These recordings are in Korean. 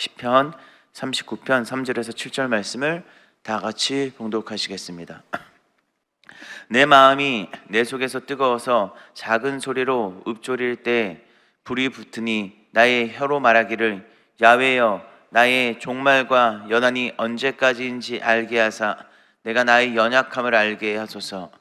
시편 39편 3절에서 7절 말씀을 다 같이 봉독하시겠습니다. 내 마음이 내 속에서 뜨거워서 작은 소리로 읊조릴 때 불이 붙으니 나의 혀로 말하기를 야훼여 나의 종말과 연한이 언제까지인지 알게 하사 내가 나의 연약함을 알게 하소서.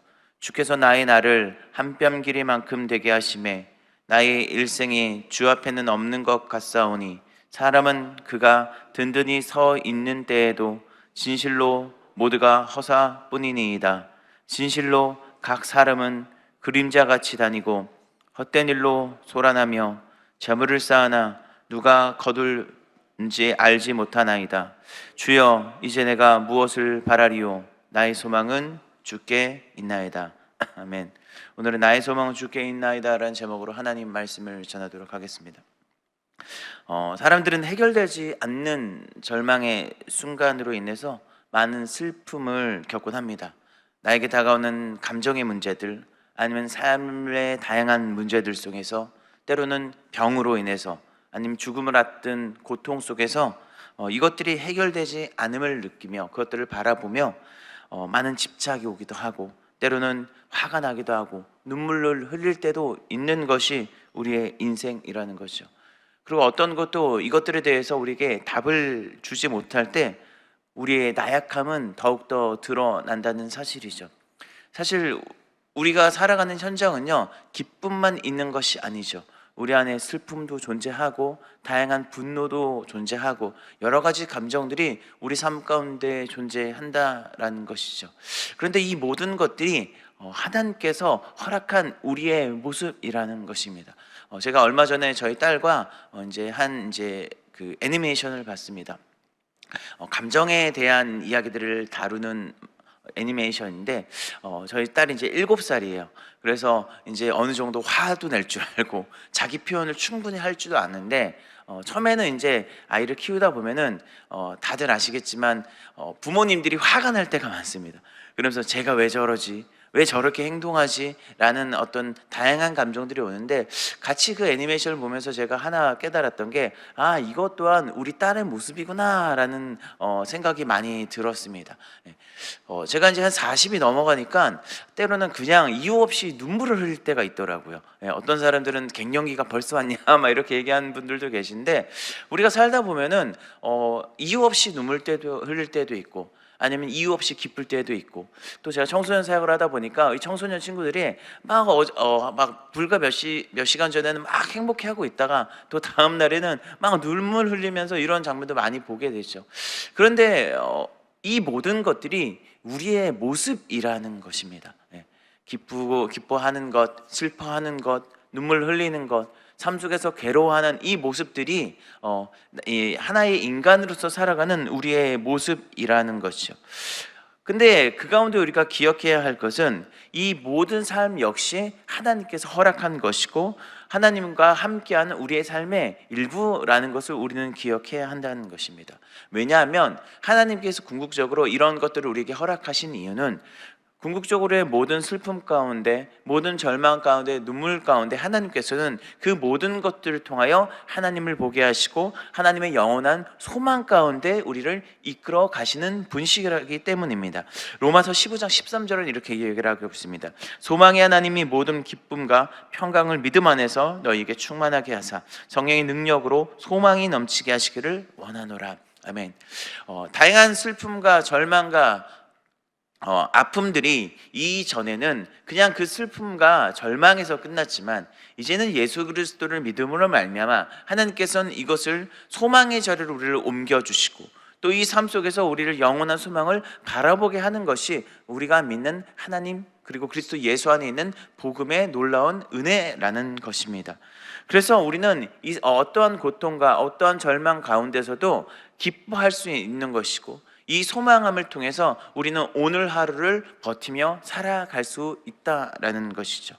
주께서 나의 날을 한 뼘 길이만큼 되게 하시매 나의 일생이 주 앞에는 없는 것 같사오니 사람은 그가 든든히 서 있는 때에도 진실로 모두가 허사뿐이니이다. 진실로 각 사람은 그림자같이 다니고 헛된 일로 소란하며 재물을 쌓으나 누가 거둘지 알지 못하나이다. 주여 이제 내가 무엇을 바라리요 나의 소망은 주께 있나이다. 아멘. 오늘은 나의 소망은 주께 있나이다 라는 제목으로 하나님 말씀을 전하도록 하겠습니다. 사람들은 해결되지 않는 절망의 순간으로 인해서 많은 슬픔을 겪곤 합니다. 나에게 다가오는 감정의 문제들, 아니면 삶의 다양한 문제들 속에서 때로는 병으로 인해서 아니면 죽음을 앞둔 고통 속에서 이것들이 해결되지 않음을 느끼며 그것들을 바라보며 많은 집착이 오기도 하고 때로는 화가 나기도 하고 눈물을 흘릴 때도 있는 것이 우리의 인생이라는 것이죠. 그리고 어떤 것도 이것들에 대해서 우리에게 답을 주지 못할 때 우리의 나약함은 더욱더 드러난다는 사실이죠. 사실 우리가 살아가는 현장은요, 기쁨만 있는 것이 아니죠. 우리 안에 슬픔도 존재하고 다양한 분노도 존재하고 여러 가지 감정들이 우리 삶 가운데 존재한다라는 것이죠. 그런데 이 모든 것들이 하나님께서 허락한 우리의 모습이라는 것입니다. 제가 얼마 전에 저희 딸과 그 애니메이션을 봤습니다. 감정에 대한 이야기들을 다루는 애니메이션인데 저희 딸이 이제 7살이에요. 그래서 이제 어느 정도 화도 낼 줄 알고 자기 표현을 충분히 할 줄도 아는데 처음에는 이제 아이를 키우다 보면은 다들 아시겠지만 부모님들이 화가 날 때가 많습니다. 그러면서 제가 왜 저러지? 왜 저렇게 행동하지? 라는 어떤 다양한 감정들이 오는데 같이 그 애니메이션을 보면서 제가 하나 깨달았던 게 이것 또한 우리 딸의 모습이구나 라는 생각이 많이 들었습니다. 제가 이제 한 40이 넘어가니까 때로는 그냥 이유 없이 눈물을 흘릴 때가 있더라고요. 어떤 사람들은 갱년기가 벌써 왔냐 막 이렇게 얘기하는 분들도 계신데 우리가 살다 보면은 이유 없이 흘릴 때도 있고 아니면 이유 없이 기쁠 때도 있고 또 제가 청소년 사역을 하다 보니까 이 청소년 친구들이 막 불과 몇 시간 전에는 막 행복해하고 있다가 또 다음 날에는 막 눈물 흘리면서 이런 장면도 많이 보게 되죠. 그런데 이 모든 것들이 우리의 모습이라는 것입니다. 기쁘고 기뻐하는 것, 슬퍼하는 것, 눈물 흘리는 것, 삶 속에서 괴로워하는 이 모습들이 이 하나의 인간으로서 살아가는 우리의 모습이라는 것이죠. 근데 그 가운데 우리가 기억해야 할 것은 이 모든 삶 역시 하나님께서 허락한 것이고 하나님과 함께하는 우리의 삶의 일부라는 것을 우리는 기억해야 한다는 것입니다. 왜냐하면 하나님께서 궁극적으로 이런 것들을 우리에게 허락하신 이유는 궁극적으로의 모든 슬픔 가운데, 모든 절망 가운데, 눈물 가운데 하나님께서는 그 모든 것들을 통하여 하나님을 보게 하시고 하나님의 영원한 소망 가운데 우리를 이끌어 가시는 분이시기 때문입니다. 로마서 15장 13절은 이렇게 얘기를 하고 있습니다. 소망의 하나님이 모든 기쁨과 평강을 믿음 안에서 너희에게 충만하게 하사 성령의 능력으로 소망이 넘치게 하시기를 원하노라. 아멘. 다양한 슬픔과 절망과 아픔들이 이전에는 그냥 그 슬픔과 절망에서 끝났지만 이제는 예수 그리스도를 믿음으로 말미암아 하나님께서는 이것을 소망의 자리로 우리를 옮겨주시고 또 이 삶 속에서 우리를 영원한 소망을 바라보게 하는 것이 우리가 믿는 하나님 그리고 그리스도 예수 안에 있는 복음의 놀라운 은혜라는 것입니다. 그래서 우리는 이 어떠한 고통과 어떠한 절망 가운데서도 기뻐할 수 있는 것이고 이 소망함을 통해서 우리는 오늘 하루를 버티며 살아갈 수 있다라는 것이죠.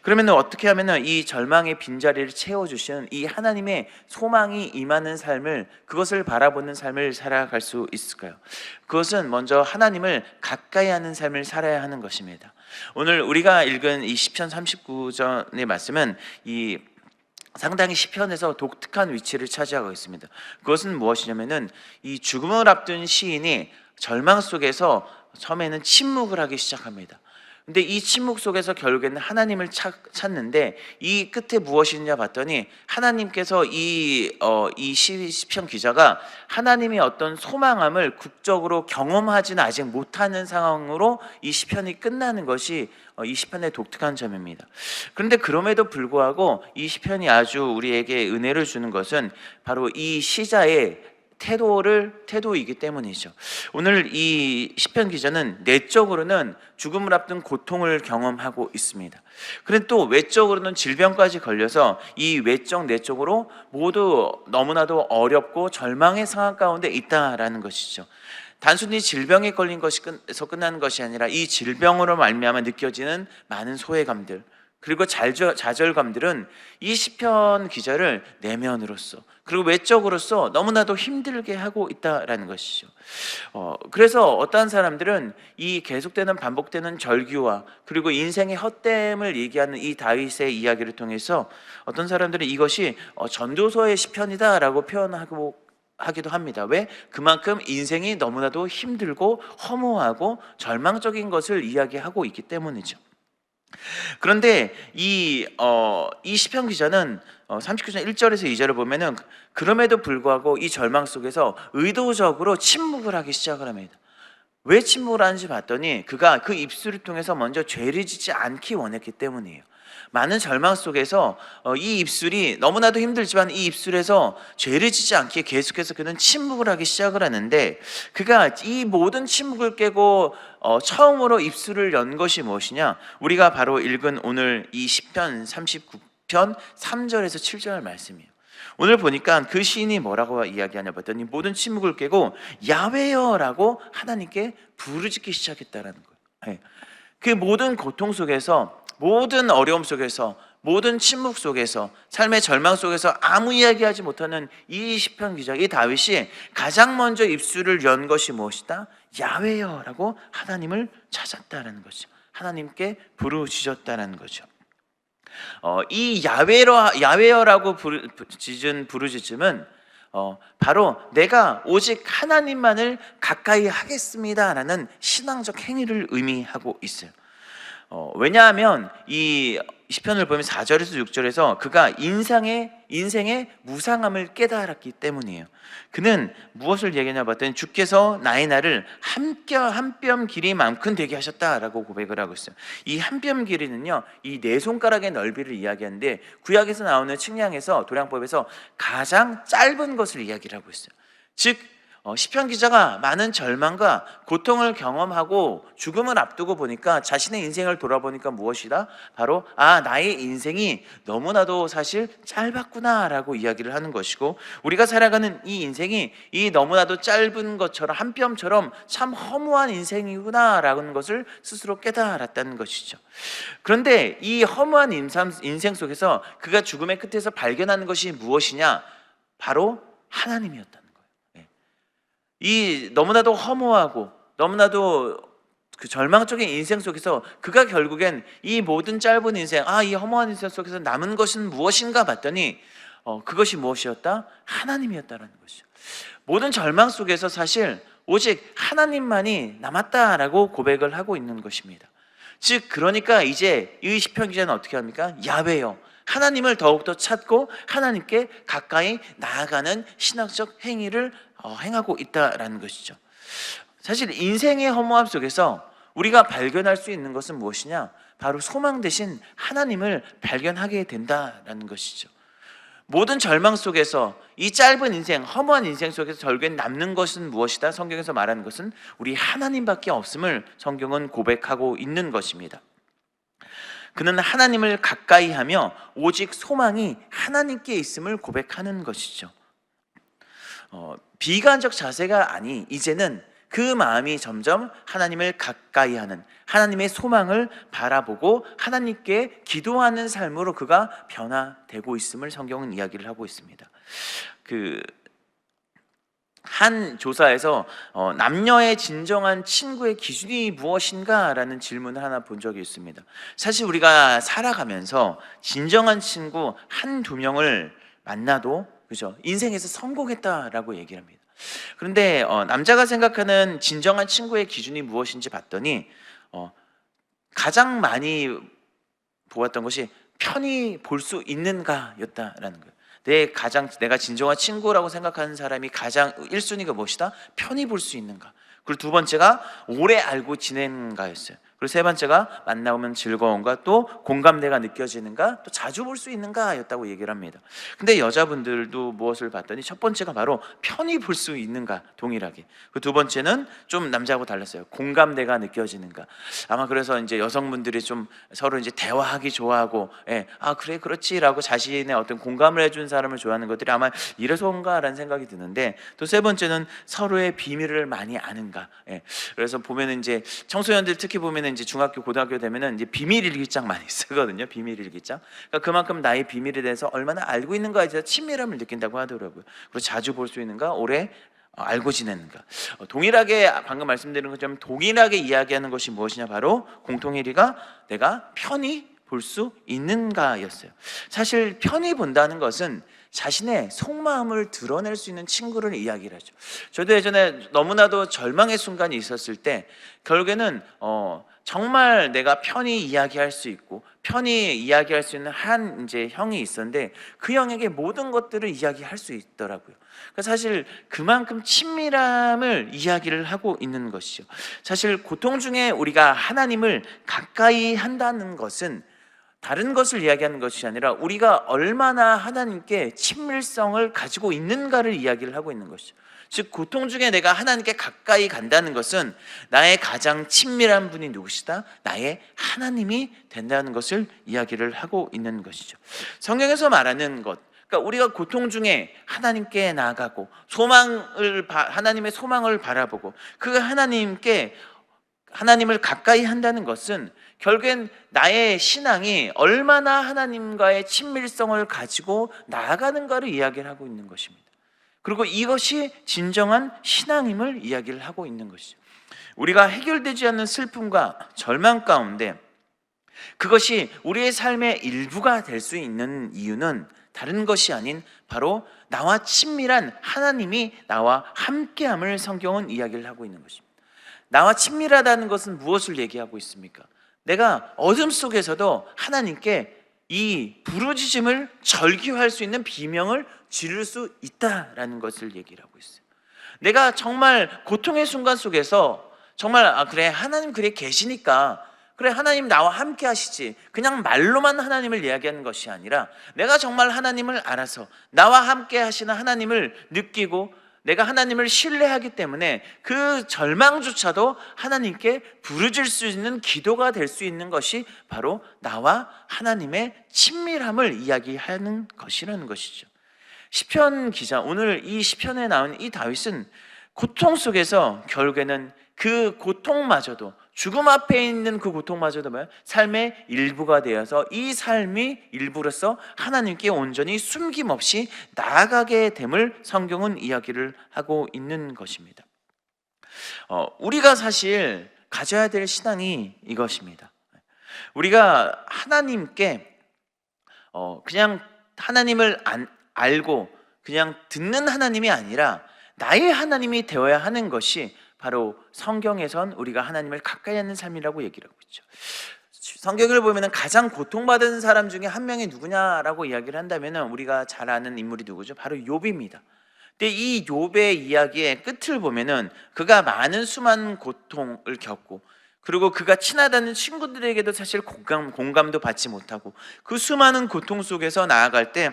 그러면 어떻게 하면 이 절망의 빈자리를 채워주시는 이 하나님의 소망이 임하는 삶을, 그것을 바라보는 삶을 살아갈 수 있을까요? 그것은 먼저 하나님을 가까이 하는 삶을 살아야 하는 것입니다. 오늘 우리가 읽은 이 시편 39절의 말씀은 이 상당히 시편에서 독특한 위치를 차지하고 있습니다. 그것은 무엇이냐면은 이 죽음을 앞둔 시인이 절망 속에서 처음에는 침묵을 하기 시작합니다. 근데 이 침묵 속에서 결국에는 하나님을 찾는데, 이 끝에 무엇이냐 봤더니 하나님께서 이 시편 기자가 하나님의 어떤 소망함을 국적으로 경험하지는 아직 못하는 상황으로 이 시편이 끝나는 것이 이 시편의 독특한 점입니다. 그런데 그럼에도 불구하고 이 시편이 아주 우리에게 은혜를 주는 것은 바로 이 시자의 태도이기 때문이죠. 오늘 이 시편 기자는 내적으로는 죽음을 앞둔 고통을 경험하고 있습니다. 그런데 또 외적으로는 질병까지 걸려서 이 외적 내적으로 모두 너무나도 어렵고 절망의 상황 가운데 있다라는 것이죠. 단순히 질병에 걸린 것에서 끝나는 것이 아니라 이 질병으로 말미암아 느껴지는 많은 소외감들, 그리고 좌절감들은 이 시편 기자를 내면으로서 그리고 외적으로서 너무나도 힘들게 하고 있다라는 것이죠. 그래서 어떠한 사람들은 이 계속되는 반복되는 절규와 그리고 인생의 헛됨을 얘기하는 이 다윗의 이야기를 통해서 어떤 사람들은 이것이 전도서의 시편이다라고 하기도 합니다. 왜? 그만큼 인생이 너무나도 힘들고 허무하고 절망적인 것을 이야기하고 있기 때문이죠. 그런데 이 시편 기자는 39장 1절에서 2절을 보면은 그럼에도 불구하고 이 절망 속에서 의도적으로 침묵을 하기 시작을 합니다. 왜 침묵을 하는지 봤더니 그가 그 입술을 통해서 먼저 죄를 짓지 않기 원했기 때문이에요. 많은 절망 속에서 이 입술이 너무나도 힘들지만 이 입술에서 죄를 짓지 않기에 계속해서 그는 침묵을 하기 시작을 하는데, 그가 이 모든 침묵을 깨고 처음으로 입술을 연 것이 무엇이냐? 우리가 바로 읽은 오늘 이 시편 39편 3절에서 7절 말씀이에요. 오늘 보니까 그 시인이 뭐라고 이야기하냐 봤더니 모든 침묵을 깨고 야훼여라고 하나님께 부르짖기 시작했다라는 거예요. 그 모든 고통 속에서, 모든 어려움 속에서, 모든 침묵 속에서, 삶의 절망 속에서 아무 이야기하지 못하는 이 시편 기자, 이 다윗이 가장 먼저 입술을 연 것이 무엇이다? 야훼여라고 하나님을 찾았다라는 거죠. 하나님께 부르짖었다라는 거죠. 이 야훼여라고 짓은 부르짖음은 바로 내가 오직 하나님만을 가까이 하겠습니다라는 신앙적 행위를 의미하고 있어요. 왜냐하면 이 시편을 보면 4절에서 6절에서 그가 인생의 무상함을 깨달았기 때문이에요. 그는 무엇을 얘기하냐 봤더니 주께서 나의 날을 한 뼘 길이만큼 되게 하셨다라고 고백을 하고 있어요. 이 한 뼘 길이는요, 이 네 손가락의 넓이를 이야기하는데 구약에서 나오는 측량에서 도량법에서 가장 짧은 것을 이야기를 하고 있어요. 즉 시편 기자가 많은 절망과 고통을 경험하고 죽음을 앞두고 보니까 자신의 인생을 돌아보니까 무엇이다? 바로 나의 인생이 너무나도 사실 짧았구나라고 이야기를 하는 것이고, 우리가 살아가는 이 인생이 이 너무나도 짧은 것처럼 한 뼘처럼 참 허무한 인생이구나라는 것을 스스로 깨달았다는 것이죠. 그런데 이 허무한 인생 속에서 그가 죽음의 끝에서 발견하는 것이 무엇이냐? 바로 하나님이었다는, 이 너무나도 허무하고 너무나도 그 절망적인 인생 속에서 그가 결국엔 이 모든 짧은 인생, 이 허무한 인생 속에서 남은 것은 무엇인가 봤더니 그것이 무엇이었다? 하나님이었다라는 것이죠. 모든 절망 속에서 사실 오직 하나님만이 남았다라고 고백을 하고 있는 것입니다. 즉 그러니까 이제 이 시편 기자는 어떻게 합니까? 야훼여, 하나님을 더욱더 찾고 하나님께 가까이 나아가는 신학적 행위를 행하고 있다라는 것이죠. 사실 인생의 허무함 속에서 우리가 발견할 수 있는 것은 무엇이냐? 바로 소망 대신 하나님을 발견하게 된다라는 것이죠. 모든 절망 속에서, 이 짧은 인생, 허무한 인생 속에서 결국엔 남는 것은 무엇이다? 성경에서 말하는 것은 우리 하나님밖에 없음을 성경은 고백하고 있는 것입니다. 그는 하나님을 가까이 하며 오직 소망이 하나님께 있음을 고백하는 것이죠. 비관적 자세가 아니 이제는 그 마음이 점점 하나님을 가까이 하는, 하나님의 소망을 바라보고 하나님께 기도하는 삶으로 그가 변화되고 있음을 성경은 이야기를 하고 있습니다. 한 조사에서 남녀의 진정한 친구의 기준이 무엇인가라는 질문을 하나 본 적이 있습니다. 사실 우리가 살아가면서 진정한 친구 한두 명을 만나도 그죠? 인생에서 성공했다라고 얘기를 합니다. 그런데 남자가 생각하는 진정한 친구의 기준이 무엇인지 봤더니 가장 많이 보았던 것이 편히 볼 수 있는가였다라는 거예요. 내가 진정한 친구라고 생각하는 사람이 가장 1순위가 무엇이다? 편히 볼 수 있는가. 그리고 두 번째가 오래 알고 지내는가였어요. 그리고 세 번째가 만나면 즐거운가, 또 공감대가 느껴지는가, 또 자주 볼 수 있는가였다고 얘기를 합니다. 근데 여자분들도 무엇을 봤더니 첫 번째가 바로 편히 볼 수 있는가, 동일하게. 그 두 번째는 좀 남자하고 달랐어요. 공감대가 느껴지는가. 아마 그래서 이제 여성분들이 좀 서로 이제 대화하기 좋아하고, 아 그래 그렇지라고 자신의 어떤 공감을 해준 사람을 좋아하는 것들이 아마 이래서인가라는 생각이 드는데, 또 세 번째는 서로의 비밀을 많이 아는가. 그래서 보면은 이제 청소년들 특히 보면은 이제 중학교 고등학교 되면은 이제 비밀 일기장 많이 쓰거든요. 비밀 일기장. 그러니까 그만큼 나의 비밀에 대해서 얼마나 알고 있는가에 대해서 친밀함을 느낀다고 하더라고요. 그리고 자주 볼 수 있는가, 오래 알고 지내는가. 동일하게 방금 말씀드린 것처럼 동일하게 이야기하는 것이 무엇이냐, 바로 공통 1위가 내가 편히 볼 수 있는가였어요. 사실 편히 본다는 것은 자신의 속마음을 드러낼 수 있는 친구를 이야기를 하죠. 저도 예전에 너무나도 절망의 순간이 있었을 때 결국에는 정말 내가 편히 이야기할 수 있고 편히 이야기할 수 있는 한 이제 형이 있었는데, 그 형에게 모든 것들을 이야기할 수 있더라고요. 그러니까 사실 그만큼 친밀함을 이야기를 하고 있는 것이죠. 사실 고통 중에 우리가 하나님을 가까이 한다는 것은 다른 것을 이야기하는 것이 아니라 우리가 얼마나 하나님께 친밀성을 가지고 있는가를 이야기를 하고 있는 것이죠. 즉 고통 중에 내가 하나님께 가까이 간다는 것은 나의 가장 친밀한 분이 누구시다? 나의 하나님이 된다는 것을 이야기를 하고 있는 것이죠. 성경에서 말하는 것, 그러니까 우리가 고통 중에 하나님께 나아가고 하나님의 소망을 바라보고 그 하나님을 가까이 한다는 것은 결국엔 나의 신앙이 얼마나 하나님과의 친밀성을 가지고 나아가는가를 이야기를 하고 있는 것입니다. 그리고 이것이 진정한 신앙임을 이야기를 하고 있는 것이죠. 우리가 해결되지 않는 슬픔과 절망 가운데 그것이 우리의 삶의 일부가 될 수 있는 이유는 다른 것이 아닌 바로 나와 친밀한 하나님이 나와 함께함을 성경은 이야기를 하고 있는 것입니다. 나와 친밀하다는 것은 무엇을 얘기하고 있습니까? 내가 어둠 속에서도 하나님께 이 부르짖음을 절규할 수 있는 비명을 지를 수 있다라는 것을 얘기를 하고 있어요. 내가 정말 고통의 순간 속에서 정말 그래 하나님 그래 계시니까 그래 하나님 나와 함께 하시지, 그냥 말로만 하나님을 이야기하는 것이 아니라 내가 정말 하나님을 알아서 나와 함께 하시는 하나님을 느끼고 내가 하나님을 신뢰하기 때문에 그 절망조차도 하나님께 부르짖을 수 있는 기도가 될 수 있는 것이 바로 나와 하나님의 친밀함을 이야기하는 것이라는 것이죠. 시편 기자, 오늘 이 시편에 나온 이 다윗은 고통 속에서 결국에는 그 고통마저도, 죽음 앞에 있는 그 고통마저도 삶의 일부가 되어서 이 삶이 일부로서 하나님께 온전히 숨김없이 나아가게 됨을 성경은 이야기를 하고 있는 것입니다. 우리가 사실 가져야 될 신앙이 이것입니다. 우리가 하나님께 그냥 하나님을 알고 그냥 듣는 하나님이 아니라 나의 하나님이 되어야 하는 것이 바로 성경에선 우리가 하나님을 가까이 하는 삶이라고 얘기를 하고 있죠. 성경을 보면 가장 고통받은 사람 중에 한 명이 누구냐라고 이야기를 한다면 우리가 잘 아는 인물이 누구죠? 바로 욥입니다. 근데 이 욥의 이야기의 끝을 보면은 그가 많은 고통을 겪고, 그리고 그가 친하다는 친구들에게도 사실 공감도 받지 못하고 그 수많은 고통 속에서 나아갈 때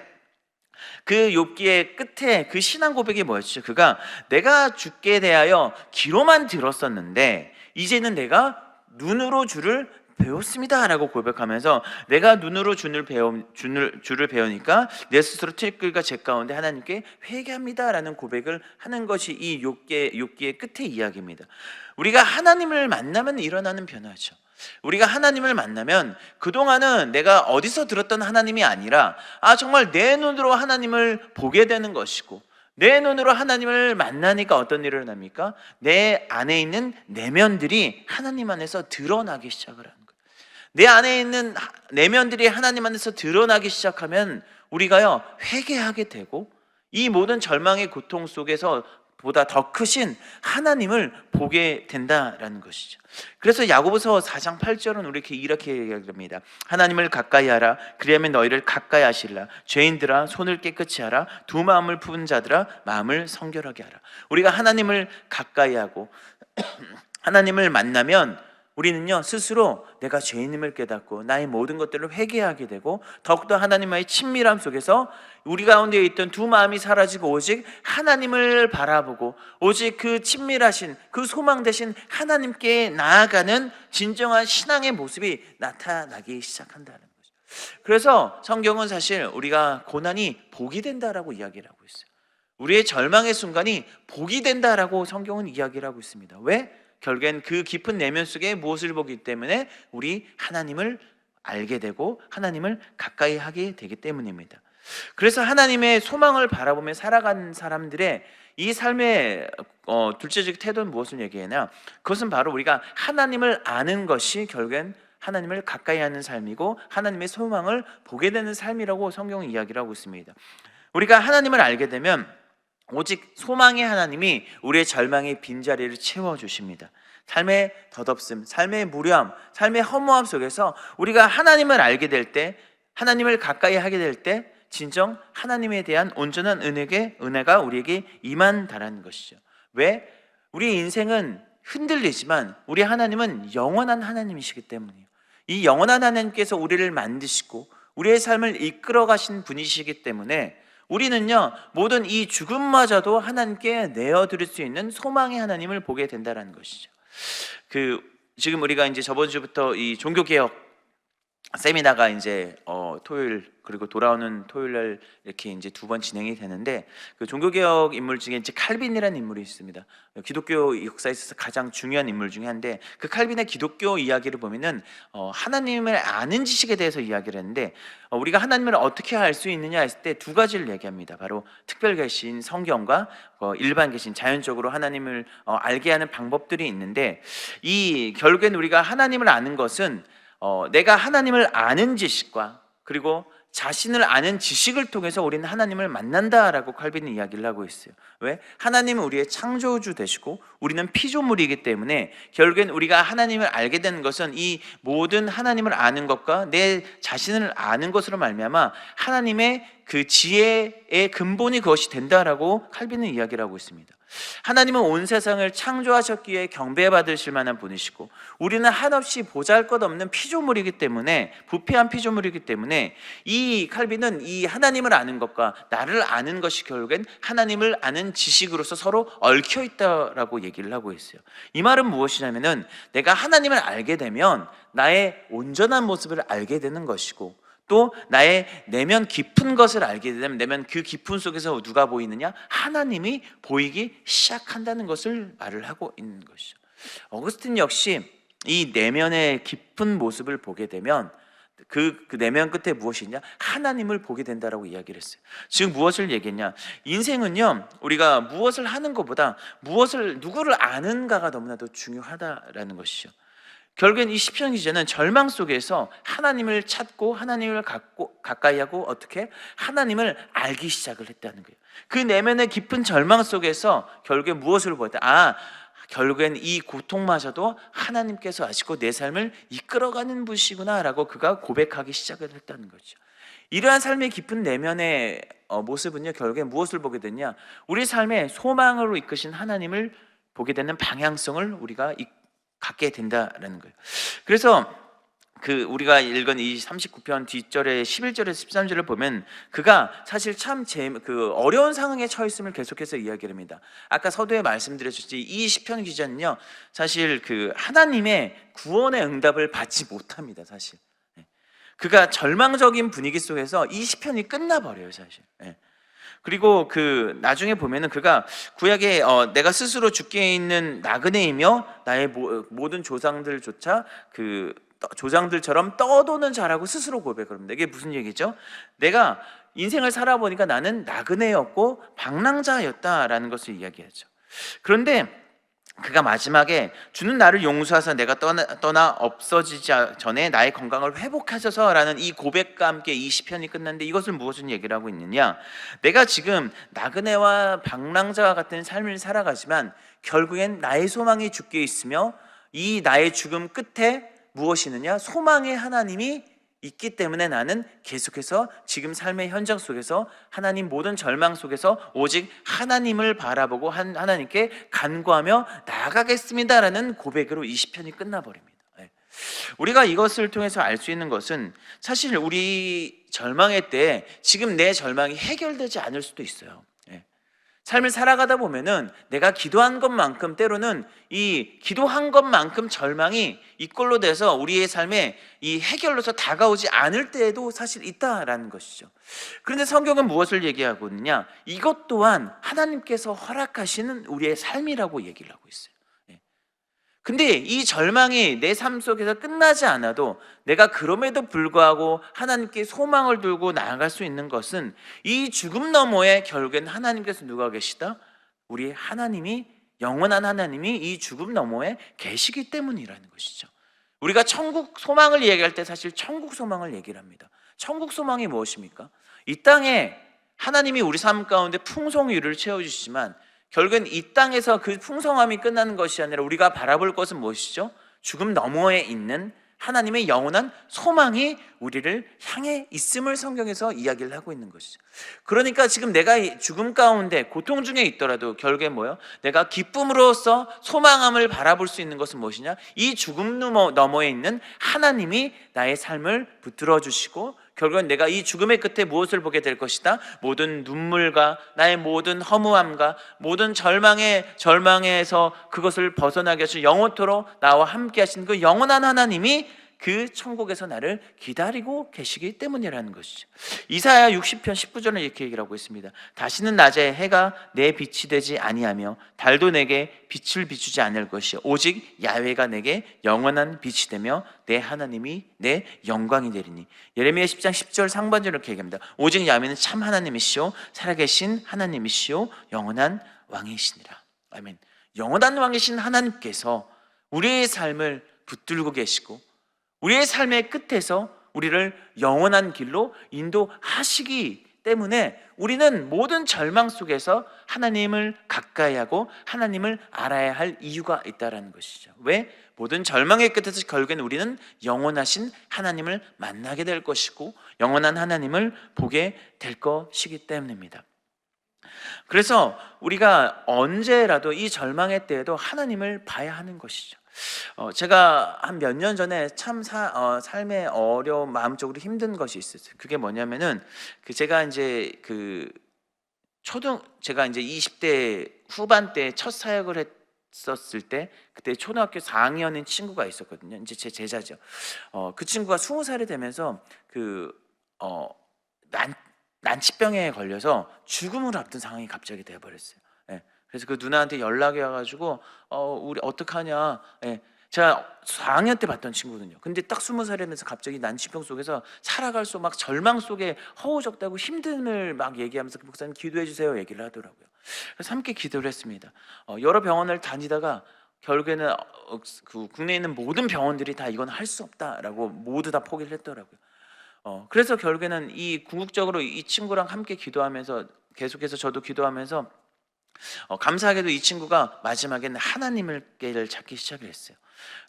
그 욥기의 끝에 그 신앙 고백이 뭐였죠? 그가 내가 주께 대하여 귀로만 들었었는데 이제는 내가 눈으로 주를 배웠습니다 라고 고백하면서 내가 눈으로 주를 배우니까 내 스스로 틀끌과 제 가운데 하나님께 회개합니다 라는 고백을 하는 것이 이 욥기의 끝의 이야기입니다. 우리가 하나님을 만나면 일어나는 변화죠. 우리가 하나님을 만나면 그동안은 내가 어디서 들었던 하나님이 아니라 정말 내 눈으로 하나님을 보게 되는 것이고, 내 눈으로 하나님을 만나니까 어떤 일이 일어납니까? 내 안에 있는 내면들이 하나님 안에서 드러나기 시작을 하는 거예요. 내 안에 있는 내면들이 하나님 안에서 드러나기 시작하면 우리가요 회개하게 되고, 이 모든 절망의 고통 속에서 보다 더 크신 하나님을 보게 된다라는 것이죠. 그래서 야고보서 4장 8절은 이렇게 얘기합니다. 하나님을 가까이 하라. 그리하면 너희를 가까이 하시리라. 죄인들아 손을 깨끗이 하라. 두 마음을 품은 자들아 마음을 성결하게 하라. 우리가 하나님을 가까이 하고 하나님을 만나면 우리는요 스스로 내가 죄인임을 깨닫고 나의 모든 것들을 회개하게 되고, 더욱더 하나님과의 친밀함 속에서 우리 가운데 있던 두 마음이 사라지고 오직 하나님을 바라보고 오직 그 친밀하신 그 소망 되신 하나님께 나아가는 진정한 신앙의 모습이 나타나기 시작한다는 거죠. 그래서 성경은 사실 우리가 고난이 복이 된다라고 이야기를 하고 있어요. 우리의 절망의 순간이 복이 된다라고 성경은 이야기를 하고 있습니다. 왜? 결국엔 그 깊은 내면 속에 무엇을 보기 때문에 우리 하나님을 알게 되고 하나님을 가까이 하게 되기 때문입니다. 그래서 하나님의 소망을 바라보며 살아간 사람들의 이 삶의 둘째적 태도는 무엇을 얘기하냐? 그것은 바로 우리가 하나님을 아는 것이 결국엔 하나님을 가까이 하는 삶이고 하나님의 소망을 보게 되는 삶이라고 성경은 이야기를 하고 있습니다. 우리가 하나님을 알게 되면 오직 소망의 하나님이 우리의 절망의 빈자리를 채워주십니다. 삶의 덧없음, 삶의 무료함, 삶의 허무함 속에서 우리가 하나님을 알게 될 때, 하나님을 가까이 하게 될 때 진정 하나님에 대한 온전한 은혜가 우리에게 임한다라는 것이죠. 왜? 우리 인생은 흔들리지만 우리 하나님은 영원한 하나님이시기 때문이에요. 이 영원한 하나님께서 우리를 만드시고 우리의 삶을 이끌어 가신 분이시기 때문에 우리는요 모든 이 죽음마저도 하나님께 내어드릴 수 있는 소망의 하나님을 보게 된다는 것이죠. 지금 우리가 이제 저번 주부터 이 종교개혁 세미나가 이제 토요일 그리고 돌아오는 토요일 날 이렇게 이제 두 번 진행이 되는데, 그 종교개혁 인물 중에 이제 칼빈이라는 인물이 있습니다. 기독교 역사에 있어서 가장 중요한 인물 중에 한데, 그 칼빈의 기독교 이야기를 보면은 하나님을 아는 지식에 대해서 이야기를 했는데, 우리가 하나님을 어떻게 알 수 있느냐 했을 때 두 가지를 얘기합니다. 바로 특별 계신 성경과 일반 계신 자연적으로 하나님을 알게 하는 방법들이 있는데, 이 결국엔 우리가 하나님을 아는 것은 내가 하나님을 아는 지식과 그리고 자신을 아는 지식을 통해서 우리는 하나님을 만난다라고 칼빈은 이야기를 하고 있어요. 왜? 하나님은 우리의 창조주 되시고 우리는 피조물이기 때문에 결국엔 우리가 하나님을 알게 되는 것은 이 모든 하나님을 아는 것과 내 자신을 아는 것으로 말미암아 하나님의 그 지혜의 근본이 그것이 된다라고 칼빈은 이야기를 하고 있습니다. 하나님은 온 세상을 창조하셨기에 경배받으실 만한 분이시고 우리는 한없이 보잘것없는 피조물이기 때문에, 부패한 피조물이기 때문에 이 칼빈은 이 하나님을 아는 것과 나를 아는 것이 결국엔 하나님을 아는 지식으로서 서로 얽혀 있다라고 얘기를 하고 있어요. 이 말은 무엇이냐면은 내가 하나님을 알게 되면 나의 온전한 모습을 알게 되는 것이고, 또 나의 내면 깊은 것을 알게 되면 내면 그 깊은 속에서 누가 보이느냐? 하나님이 보이기 시작한다는 것을 말을 하고 있는 것이죠. 어거스틴 역시 이 내면의 깊은 모습을 보게 되면 그 내면 끝에 무엇이 있냐? 하나님을 보게 된다라고 이야기를 했어요. 지금 무엇을 얘기했냐? 인생은요 우리가 무엇을 하는 것보다 누구를 아는가가 너무나 더 중요하다라는 것이죠. 결국엔 이 시편 기자는 절망 속에서 하나님을 찾고 하나님을 가까이 하고 어떻게 하나님을 알기 시작을 했다는 거예요. 그 내면의 깊은 절망 속에서 결국엔 무엇을 보았다? 결국엔 이 고통마저도 하나님께서 아시고 내 삶을 이끌어가는 분이시구나라고 그가 고백하기 시작을 했다는 거죠. 이러한 삶의 깊은 내면의 모습은요 결국엔 무엇을 보게 되냐? 우리 삶의 소망으로 이끄신 하나님을 보게 되는 방향성을 우리가 갖게 된다라는 거예요. 그래서 우리가 읽은 이 39편 뒷절에 11절에서 13절을 보면 그가 사실 참 어려운 상황에 처했음을 계속해서 이야기를 합니다. 아까 서두에 말씀드렸듯이 이 시편 기자는요 사실 하나님의 구원의 응답을 받지 못합니다. 사실 그가 절망적인 분위기 속에서 이 시편이 끝나버려요 사실. 그리고 나중에 보면은 그가 구약에 내가 스스로 죽게 있는 나그네이며 나의 모든 조상들조차 조상들처럼 떠도는 자라고 스스로 고백을 합니다. 이게 무슨 얘기죠? 내가 인생을 살아보니까 나는 나그네였고 방랑자였다라는 것을 이야기하죠. 그런데 그가 마지막에 주는 나를 용서하사 내가 떠나 없어지지 전에 나의 건강을 회복하셔서라는 이 고백과 함께 이 시편이 끝났는데, 이것을 무엇을 얘기를 하고 있느냐, 내가 지금 나그네와 방랑자와 같은 삶을 살아가지만 결국엔 나의 소망이 죽게 있으며 이 나의 죽음 끝에 무엇이 있느냐, 소망의 하나님이 있기 때문에 나는 계속해서 지금 삶의 현장 속에서 하나님 모든 절망 속에서 오직 하나님을 바라보고 하나님께 간구하며 나아가겠습니다라는 고백으로 이 시편이 끝나버립니다. 우리가 이것을 통해서 알 수 있는 것은 사실 우리 절망의 때에 지금 내 절망이 해결되지 않을 수도 있어요. 삶을 살아가다 보면은 내가 기도한 것만큼, 때로는 이 기도한 것만큼 절망이 이꼴로 돼서 우리의 삶에 이 해결로서 다가오지 않을 때에도 사실 있다라는 것이죠. 그런데 성경은 무엇을 얘기하고 있느냐, 이것 또한 하나님께서 허락하시는 우리의 삶이라고 얘기를 하고 있어요. 근데 이 절망이 내 삶 속에서 끝나지 않아도 내가 그럼에도 불구하고 하나님께 소망을 두고 나아갈 수 있는 것은 이 죽음 너머에 결국엔 하나님께서 누가 계시다? 우리 하나님이, 영원한 하나님이 이 죽음 너머에 계시기 때문이라는 것이죠. 우리가 천국 소망을 얘기할 때 사실 천국 소망을 얘기를 합니다. 천국 소망이 무엇입니까? 이 땅에 하나님이 우리 삶 가운데 풍성유를 채워주시지만 결국엔 이 땅에서 그 풍성함이 끝나는 것이 아니라 우리가 바라볼 것은 무엇이죠? 죽음 너머에 있는 하나님의 영원한 소망이 우리를 향해 있음을 성경에서 이야기를 하고 있는 것이죠. 그러니까 지금 내가 죽음 가운데 고통 중에 있더라도 결국에 뭐예요? 내가 기쁨으로써 소망함을 바라볼 수 있는 것은 무엇이냐? 이 죽음 너머에 있는 하나님이 나의 삶을 붙들어 주시고 결국은 내가 이 죽음의 끝에 무엇을 보게 될 것이다? 모든 눈물과 나의 모든 허무함과 모든 절망에서 그것을 벗어나게 하시고 영원토록 나와 함께 하시는 그 영원한 하나님이 그 천국에서 나를 기다리고 계시기 때문이라는 것이죠. 이사야 60편 19절에 이렇게 얘기를 하고 있습니다. 다시는 낮에 해가 내 빛이 되지 아니하며 달도 내게 빛을 비추지 않을 것이요 오직 야훼가 내게 영원한 빛이 되며 내 하나님이 내 영광이 되리니. 예레미야 10장 10절 상반절을 이렇게 얘기합니다. 오직 야훼는 참 하나님이시오 살아계신 하나님이시오 영원한 왕이시니라. 아멘. 영원한 왕이신 하나님께서 우리의 삶을 붙들고 계시고 우리의 삶의 끝에서 우리를 영원한 길로 인도하시기 때문에 우리는 모든 절망 속에서 하나님을 가까이 하고 하나님을 알아야 할 이유가 있다는 것이죠. 왜? 모든 절망의 끝에서 결국엔 우리는 영원하신 하나님을 만나게 될 것이고 영원한 하나님을 보게 될 것이기 때문입니다. 그래서 우리가 언제라도 이 절망의 때에도 하나님을 봐야 하는 것이죠. 제가 한 몇 년 전에 참 삶의 어려운 마음적으로 힘든 것이 있었어요. 그게 뭐냐면은 제가 이제 제가 이제 20대 후반 때 첫 사역을 했었을 때 그때 초등학교 4학년인 친구가 있었거든요. 이제 제 제자죠. 그 친구가 20살이 되면서 난치병에 걸려서 죽음을 앞둔 상황이 갑자기 되어버렸어요. 그래서 그 누나한테 연락이 와가지고 우리 어떡하냐. 제가 4학년 때 봤던 친구거든요. 근데 딱 20살이면서 갑자기 난치병 속에서 살아갈 수 막 절망 속에 허우적다고 힘듦을 막 얘기하면서 그 목사님 기도해 주세요 얘기를 하더라고요. 그래서 함께 기도를 했습니다. 여러 병원을 다니다가 결국에는 그 국내에 있는 모든 병원들이 다 이건 할 수 없다라고 모두 다 포기를 했더라고요. 그래서 결국에는 이 궁극적으로 이 친구랑 함께 기도하면서 계속해서 저도 기도하면서 감사하게도 이 친구가 마지막에는 하나님을 찾기 시작을 했어요.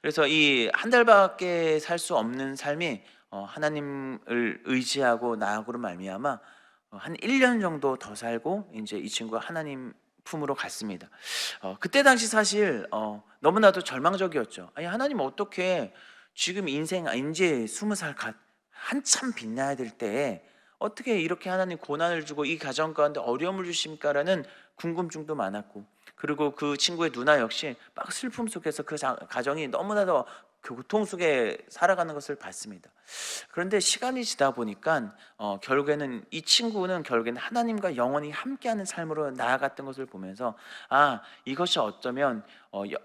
그래서 이 한 달밖에 살 수 없는 삶이 하나님을 의지하고 나아가로 말미암아 한 1년 정도 더 살고 이제 이 친구가 하나님 품으로 갔습니다. 그때 당시 사실 너무나도 절망적이었죠. 아니 하나님 어떻게 지금 인생 이제 20살 한참 빛나야 될 때에 어떻게 이렇게 하나님 고난을 주고 이 가정 가운데 어려움을 주십니까라는 궁금증도 많았고, 그리고 그 친구의 누나 역시 막 슬픔 속에서 그 가정이 너무나도 고통 속에 살아가는 것을 봤습니다. 그런데 시간이 지다 보니까 결국에는 이 친구는 결국에는 하나님과 영원히 함께하는 삶으로 나아갔던 것을 보면서 이것이 어쩌면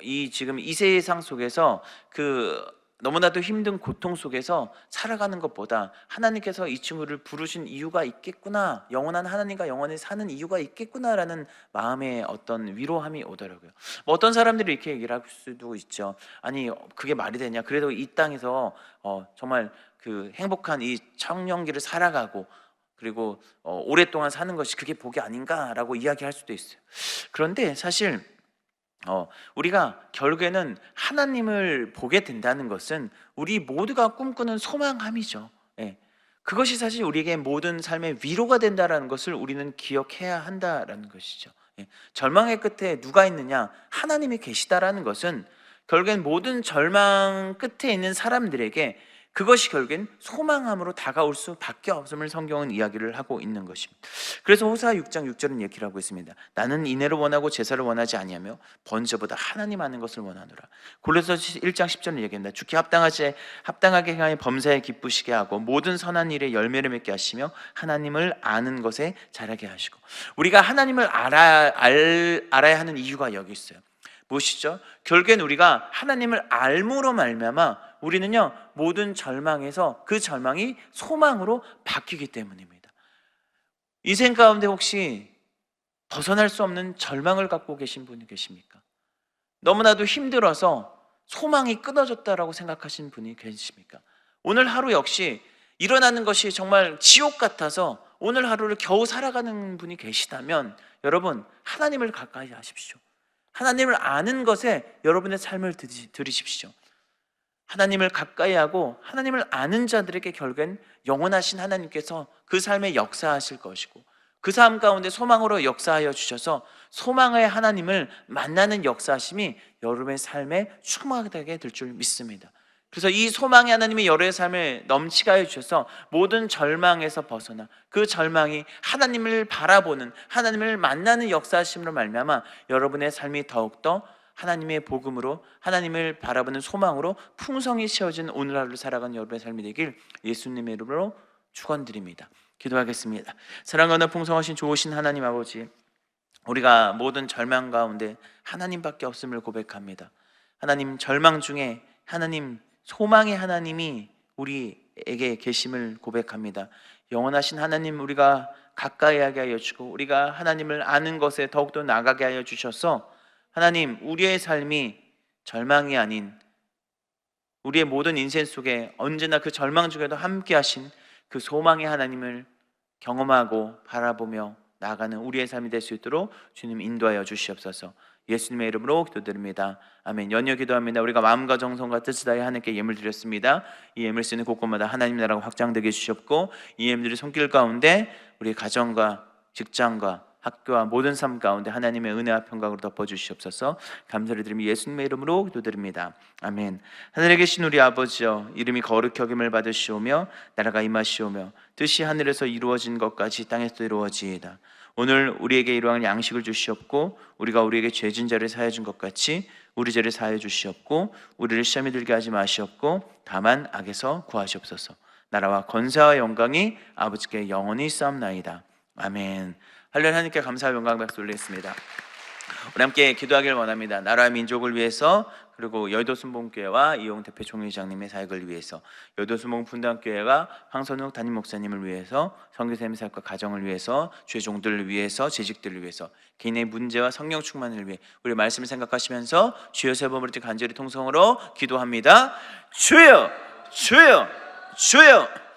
이 지금 이 세상 속에서 그 너무나도 힘든 고통 속에서 살아가는 것보다 하나님께서 이 친구를 부르신 이유가 있겠구나, 영원한 하나님과 영원히 사는 이유가 있겠구나라는 마음의 어떤 위로함이 오더라고요. 뭐 어떤 사람들이 이렇게 얘기를 할 수도 있죠. 아니 그게 말이 되냐, 그래도 이 땅에서 정말 그 행복한 이 청년기를 살아가고 그리고 오랫동안 사는 것이 그게 복이 아닌가라고 이야기할 수도 있어요. 그런데 사실 우리가 결국에는 하나님을 보게 된다는 것은 우리 모두가 꿈꾸는 소망함이죠. 예. 그것이 사실 우리에게 모든 삶의 위로가 된다는 것을 우리는 기억해야 한다라는 것이죠. 예. 절망의 끝에 누가 있느냐? 하나님이 계시다라는 것은 결국엔 모든 절망 끝에 있는 사람들에게 그것이 결국엔 소망함으로 다가올 수밖에 없음을 성경은 이야기를 하고 있는 것입니다. 그래서 호사 6장 6절은 이렇게 하고 있습니다. 나는 인애를 원하고 제사를 원하지 아니하며 번제보다 하나님 아는 것을 원하노라. 골로새서 1장 10절은 얘기합니다. 주께 합당하게 행하여 범사에 기쁘시게 하고 모든 선한 일에 열매를 맺게 하시며 하나님을 아는 것에 자라게 하시고. 우리가 하나님을 알아야 하는 이유가 여기 있어요. 무엇이죠? 결국엔 우리가 하나님을 알므로 말미암아 우리는요 모든 절망에서 그 절망이 소망으로 바뀌기 때문입니다. 인생 가운데 혹시 벗어날 수 없는 절망을 갖고 계신 분이 계십니까? 너무나도 힘들어서 소망이 끊어졌다라고 생각하시는 분이 계십니까? 오늘 하루 역시 일어나는 것이 정말 지옥 같아서 오늘 하루를 겨우 살아가는 분이 계시다면 여러분 하나님을 가까이 하십시오. 하나님을 아는 것에 여러분의 삶을 들이십시오. 하나님을 가까이 하고 하나님을 아는 자들에게 결국엔 영원하신 하나님께서 그 삶에 역사하실 것이고 그 삶 가운데 소망으로 역사하여 주셔서 소망의 하나님을 만나는 역사하심이 여러분의 삶에 충만하게 될 줄 믿습니다. 그래서 이 소망의 하나님이 여러분의 삶에 넘치게 하여 주셔서 모든 절망에서 벗어나 그 절망이 하나님을 바라보는 하나님을 만나는 역사하심으로 말미암아 여러분의 삶이 더욱더 하나님의 복음으로 하나님을 바라보는 소망으로 풍성히 채워진 오늘 하루를 살아가는 여러분의 삶이 되길 예수님의 이름으로 축원드립니다. 기도하겠습니다. 사랑하는 풍성하신 좋으신 하나님 아버지, 우리가 모든 절망 가운데 하나님밖에 없음을 고백합니다. 하나님, 절망 중에 하나님, 소망의 하나님이 우리에게 계심을 고백합니다. 영원하신 하나님, 우리가 가까이 하게 하여 주고 우리가 하나님을 아는 것에 더욱더 나아가게 하여 주셔서 하나님, 우리의 삶이 절망이 아닌 우리의 모든 인생 속에 언제나 그 절망 중에도 함께 하신 그 소망의 하나님을 경험하고 바라보며 나아가는 우리의 삶이 될 수 있도록 주님 인도하여 주시옵소서. 예수님의 이름으로 기도드립니다. 아멘. 연여 기도합니다. 우리가 마음과 정성과 뜻을 다해 하나님께 예물 드렸습니다. 이 예물 쓰는 곳곳마다 하나님 나라가 확장되게 주시옵고 이 예물들이 손길 가운데 우리 가정과 직장과 학교와 모든 삶 가운데 하나님의 은혜와 평강으로 덮어주시옵소서. 감사를 드리며 예수님의 이름으로 기도드립니다. 아멘. 하늘에 계신 우리 아버지여, 이름이 거룩히 여김을 받으시오며 나라가 임하시오며 뜻이 하늘에서 이루어진 것까지 땅에서 이루어지이다. 오늘 우리에게 이러한 양식을 주시옵고 우리가 우리에게 죄진 자를 사하여 준 것 같이 우리 죄를 사하여 주시옵고 우리를 시험에 들게 하지 마시옵고 다만 악에서 구하시옵소서. 나라와 권세와 영광이 아버지께 영원히 쌓옵나이다. 아멘. 할렐루야. 하나님께 감사와 영광 박수 올리겠습니다. 우리 함께 기도하기를 원합니다. 나라와 민족을 위해서, 그리고 여의도 순복음교회와 이용 대표 총회장님의 사역을 위해서, 여의도 순복음 분당교회가 황선욱 담임 목사님을 위해서, 선교사님 사역과 가정을 위해서, 주의 종들을 위해서, 재직들을 위해서, 개인의 문제와 성령 충만을 위해 우리 말씀을 생각하시면서 주여 세 번을 간절히 통성으로 기도합니다. 주여, 주여, 주여.